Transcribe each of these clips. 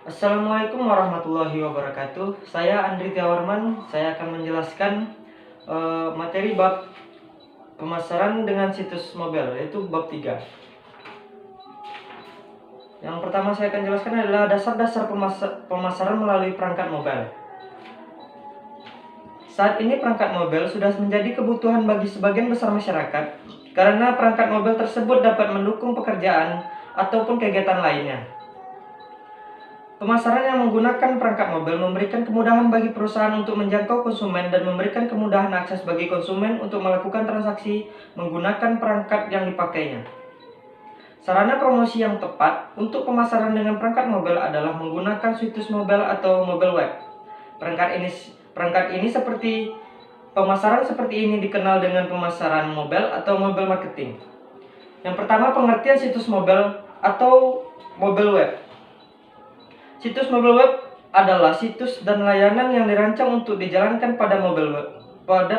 Assalamualaikum warahmatullahi wabarakatuh. Saya Andri Tiawarman. Saya akan menjelaskan materi bab pemasaran dengan situs mobile, yaitu bab 3. Yang pertama saya akan jelaskan adalah dasar-dasar pemasaran melalui perangkat mobile. Saat ini perangkat mobile sudah menjadi kebutuhan bagi sebagian besar masyarakat karena perangkat mobile tersebut dapat mendukung pekerjaan ataupun kegiatan lainnya. Pemasaran yang menggunakan perangkat mobile memberikan kemudahan bagi perusahaan untuk menjangkau konsumen dan memberikan kemudahan akses bagi konsumen untuk melakukan transaksi menggunakan perangkat yang dipakainya. Sarana promosi yang tepat untuk pemasaran dengan perangkat mobile adalah menggunakan situs mobile atau mobile web. Perangkat ini seperti pemasaran seperti ini dikenal dengan pemasaran mobile atau mobile marketing. Yang pertama, pengertian situs mobile atau mobile web. Situs mobile web adalah situs dan layanan yang dirancang untuk dijalankan pada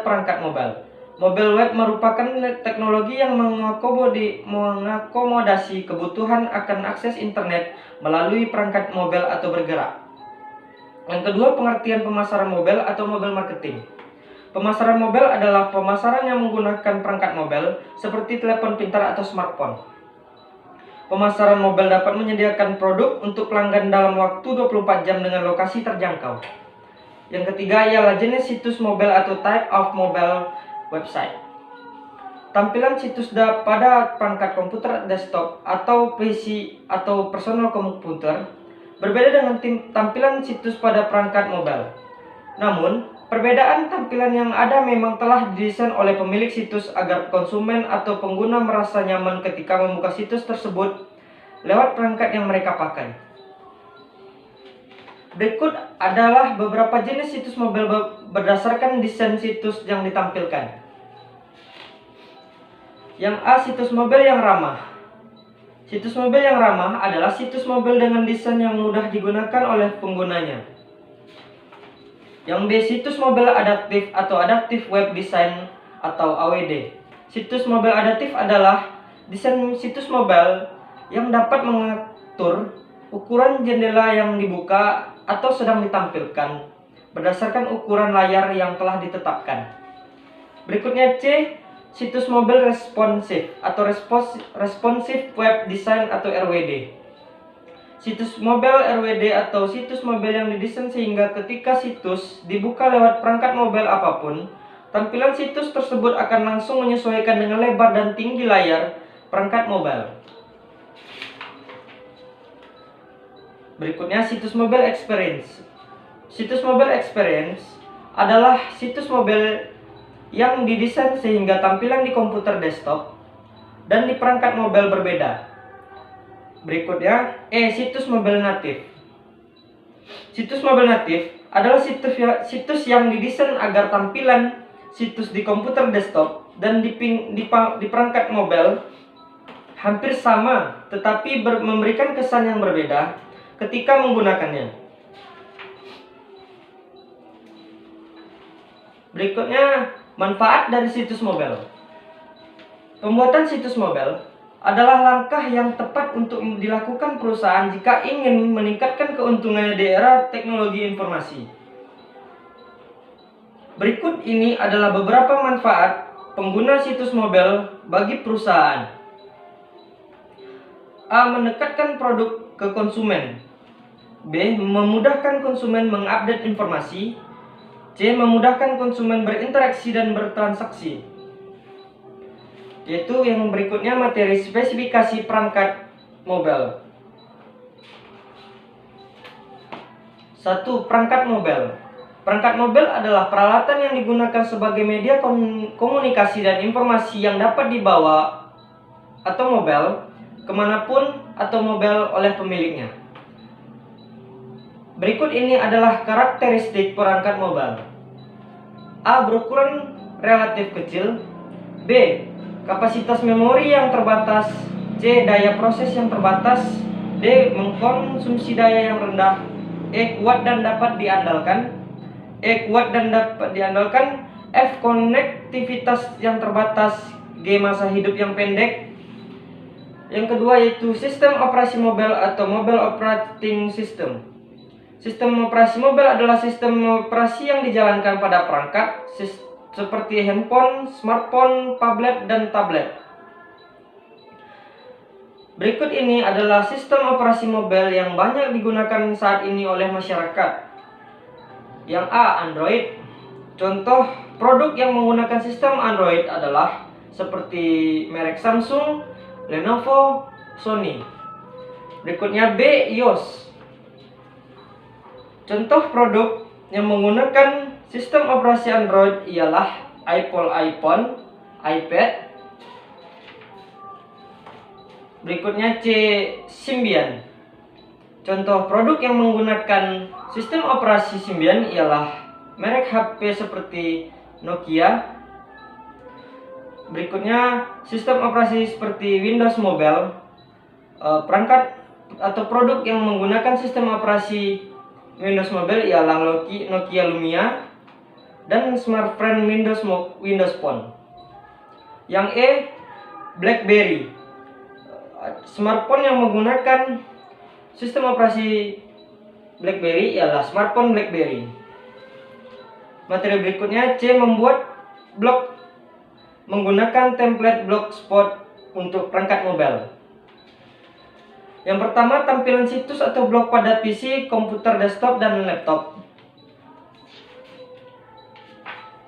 perangkat mobile. Mobile web merupakan teknologi yang mengakomodasi kebutuhan akan akses internet melalui perangkat mobile atau bergerak. Yang kedua, pengertian pemasaran mobile atau mobile marketing. Pemasaran mobile adalah pemasaran yang menggunakan perangkat mobile seperti telepon pintar atau smartphone. Pemasaran mobile dapat menyediakan produk untuk pelanggan dalam waktu 24 jam dengan lokasi terjangkau. Yang ketiga ialah jenis situs mobile atau type of mobile website. Tampilan situs pada perangkat komputer desktop atau PC atau personal komputer berbeda dengan tampilan situs pada perangkat mobile. Namun, perbedaan tampilan yang ada memang telah didesain oleh pemilik situs agar konsumen atau pengguna merasa nyaman ketika membuka situs tersebut lewat perangkat yang mereka pakai. Berikut adalah beberapa jenis situs mobile berdasarkan desain situs yang ditampilkan. Yang A, situs mobile yang ramah. Situs mobile yang ramah adalah situs mobile dengan desain yang mudah digunakan oleh penggunanya. Yang B, situs mobile adaptif atau Adaptive Web Design atau AWD. Situs mobile adaptif adalah desain situs mobile yang dapat mengatur ukuran jendela yang dibuka atau sedang ditampilkan berdasarkan ukuran layar yang telah ditetapkan. Berikutnya C, situs mobile responsif atau Responsive Web Design atau RWD. Situs mobile RWD atau situs mobile yang didesain sehingga ketika situs dibuka lewat perangkat mobile apapun, tampilan situs tersebut akan langsung menyesuaikan dengan lebar dan tinggi layar perangkat mobile. Berikutnya, situs mobile experience. Situs mobile experience adalah situs mobile yang didesain sehingga tampilan di komputer desktop dan di perangkat mobile berbeda. Berikutnya, situs mobile native. Situs mobile native adalah situs yang didesain agar tampilan situs di komputer desktop dan di perangkat mobile hampir sama, tetapi memberikan kesan yang berbeda ketika menggunakannya. Berikutnya, manfaat dari situs mobile. Pembuatan situs mobile adalah langkah yang tepat untuk dilakukan perusahaan jika ingin meningkatkan keuntungannya di era teknologi informasi. Berikut ini adalah beberapa manfaat pengguna situs mobile bagi perusahaan. A. Mendekatkan produk ke konsumen. B. Memudahkan konsumen mengupdate informasi. C. Memudahkan konsumen berinteraksi dan bertransaksi. Yaitu yang berikutnya materi spesifikasi perangkat mobile. 1. Perangkat mobile. Perangkat mobile adalah peralatan yang digunakan sebagai media komunikasi dan informasi yang dapat dibawa atau mobile kemanapun atau mobile oleh pemiliknya. Berikut ini adalah karakteristik perangkat mobile. A. Berukuran relatif kecil. B. Kapasitas memori yang terbatas. C. Daya proses yang terbatas. D. Mengkonsumsi daya yang rendah. E. Kuat dan dapat diandalkan. F. Konektivitas yang terbatas. G. Masa hidup yang pendek. Yang kedua yaitu sistem operasi mobile atau mobile operating system. Sistem operasi mobile adalah sistem operasi yang dijalankan pada perangkat seperti handphone, smartphone, tablet, dan tablet. Berikut ini adalah sistem operasi mobile yang banyak digunakan saat ini oleh masyarakat. Yang A. Android. Contoh produk yang menggunakan sistem Android adalah seperti merek Samsung, Lenovo, Sony. Berikutnya B. iOS. Contoh produk yang menggunakan sistem operasi Android ialah iPhone, iPad. Berikutnya C. Symbian. Contoh produk yang menggunakan sistem operasi Symbian ialah merek HP seperti Nokia. Berikutnya sistem operasi seperti Windows Mobile. Perangkat atau produk yang menggunakan sistem operasi Windows Mobile ialah Nokia Lumia dan smartphone Windows Phone. Yang E. BlackBerry. Smartphone yang menggunakan sistem operasi BlackBerry ialah smartphone BlackBerry. Materi berikutnya C. Membuat blog menggunakan template blogspot untuk perangkat mobile. Yang pertama, tampilan situs atau blog pada PC, komputer desktop, dan laptop.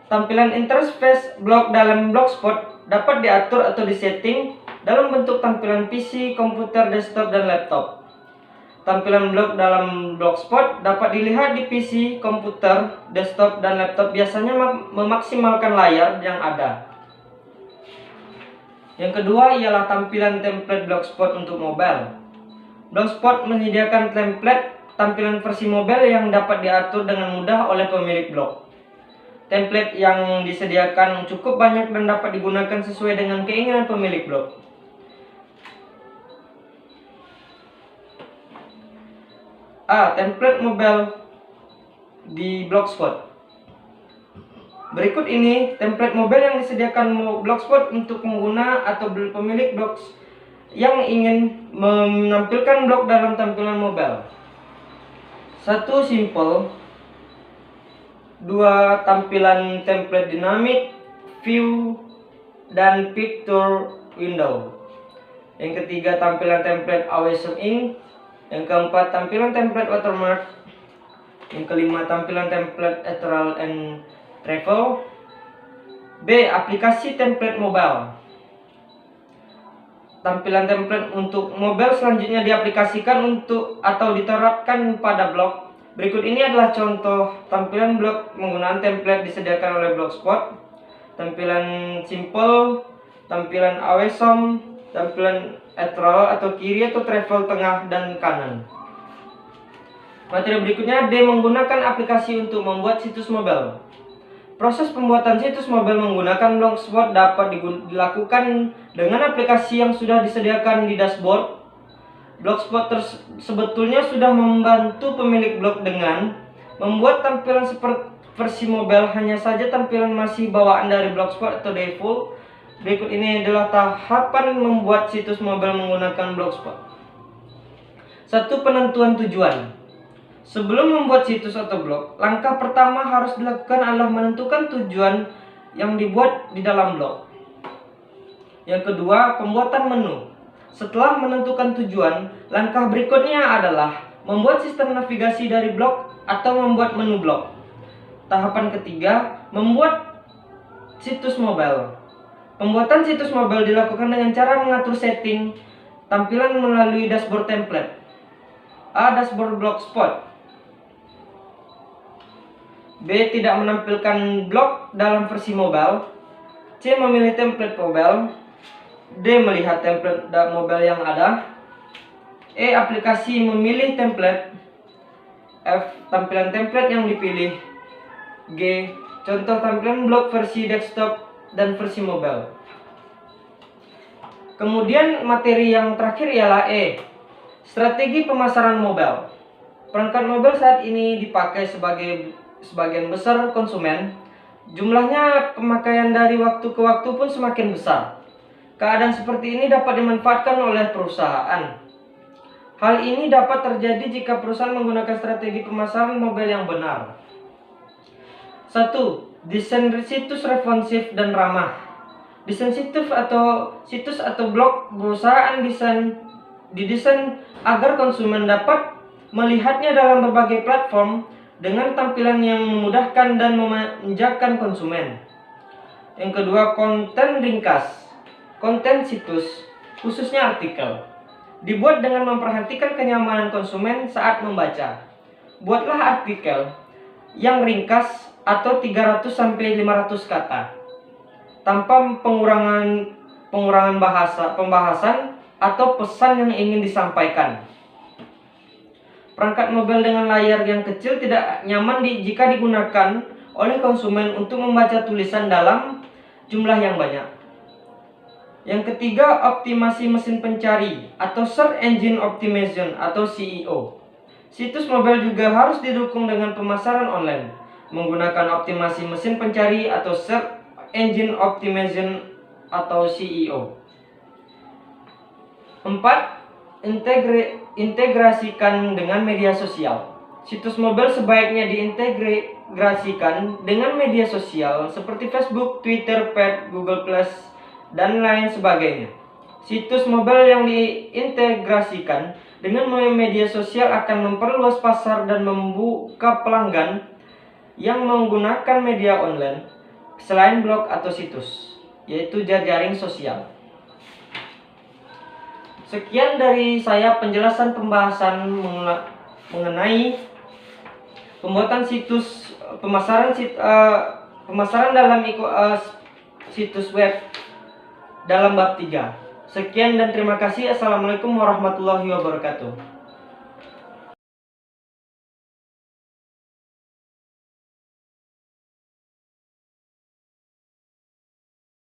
Tampilan interface blog dalam blogspot dapat diatur atau disetting dalam bentuk tampilan PC, komputer desktop, dan laptop. Tampilan blog dalam blogspot dapat dilihat di PC, komputer, desktop, dan laptop, biasanya memaksimalkan layar yang ada. Yang kedua ialah tampilan template blogspot untuk mobile. Blogspot menyediakan template tampilan versi mobile yang dapat diatur dengan mudah oleh pemilik blog. Template yang disediakan cukup banyak dan dapat digunakan sesuai dengan keinginan pemilik blog. A. Template mobile di Blogspot. Berikut ini template mobile yang disediakan Blogspot untuk pengguna atau pemilik blog yang ingin menampilkan blog dalam tampilan mobile. 1. Simple. 2. Tampilan template dynamic, view, dan picture window. Yang ketiga, tampilan template always in. Yang keempat, tampilan template watermark. Yang kelima, tampilan template ethereal and travel. B. Aplikasi template mobile. Tampilan template untuk mobile selanjutnya diaplikasikan untuk atau diterapkan pada blog. Berikut ini adalah contoh tampilan blog menggunakan template disediakan oleh Blogspot. Tampilan simple, tampilan awesome, tampilan ethereal atau kiri atau travel tengah dan kanan. Materi berikutnya D. Menggunakan aplikasi untuk membuat situs mobile. Proses pembuatan situs mobile menggunakan Blogspot dapat dilakukan dengan aplikasi yang sudah disediakan di dashboard. Blogspot sebetulnya sudah membantu pemilik blog dengan membuat tampilan seperti versi mobile, hanya saja tampilan masih bawaan dari Blogspot atau default. Berikut ini adalah tahapan membuat situs mobile menggunakan Blogspot. 1. Penentuan tujuan. Sebelum membuat situs atau blog, langkah pertama harus dilakukan adalah menentukan tujuan yang dibuat di dalam blog. Yang kedua, pembuatan menu. Setelah menentukan tujuan, langkah berikutnya adalah membuat sistem navigasi dari blog atau membuat menu blog. Tahapan ketiga, membuat situs mobile. Pembuatan situs mobile dilakukan dengan cara mengatur setting tampilan melalui dashboard template. A. Dashboard Blogspot. B. Tidak menampilkan blog dalam versi mobile. C. Memilih template mobile. D. Melihat template mobile yang ada. E. Aplikasi memilih template. F. Tampilan template yang dipilih. G. Contoh tampilan blog versi desktop dan versi mobile. Kemudian materi yang terakhir ialah E. Strategi pemasaran mobile. Perangkat mobile saat ini dipakai sebagian besar konsumen. Jumlahnya pemakaian dari waktu ke waktu pun semakin besar. Keadaan seperti ini dapat dimanfaatkan oleh perusahaan. Hal ini dapat terjadi jika perusahaan menggunakan strategi pemasaran mobile yang benar. 1. Desain situs responsif dan ramah. Desain situs atau blog perusahaan didesain agar konsumen dapat melihatnya dalam berbagai platform dengan tampilan yang memudahkan dan memanjakan konsumen. Yang kedua, konten ringkas. Konten situs, khususnya artikel, dibuat dengan memperhatikan kenyamanan konsumen saat membaca. Buatlah artikel yang ringkas atau 300-500 kata, tanpa pengurangan pembahasan atau pesan yang ingin disampaikan. Perangkat mobile dengan layar yang kecil tidak nyaman jika digunakan oleh konsumen untuk membaca tulisan dalam jumlah yang banyak. Yang ketiga, optimasi mesin pencari atau Search Engine Optimization atau SEO. Situs mobile juga harus didukung dengan pemasaran online menggunakan optimasi mesin pencari atau Search Engine Optimization atau SEO. 4. Integrasikan dengan media sosial. Situs mobile sebaiknya diintegrasikan dengan media sosial seperti Facebook, Twitter, Pet, Google+, dan lain sebagainya. Situs mobile yang diintegrasikan dengan media sosial akan memperluas pasar dan membuka pelanggan yang menggunakan media online selain blog atau situs, yaitu jejaring sosial. Sekian dari saya penjelasan pembahasan mengenai pembuatan pemasaran dalam situs web dalam bab 3. Sekian dan terima kasih. Assalamualaikum warahmatullahi wabarakatuh.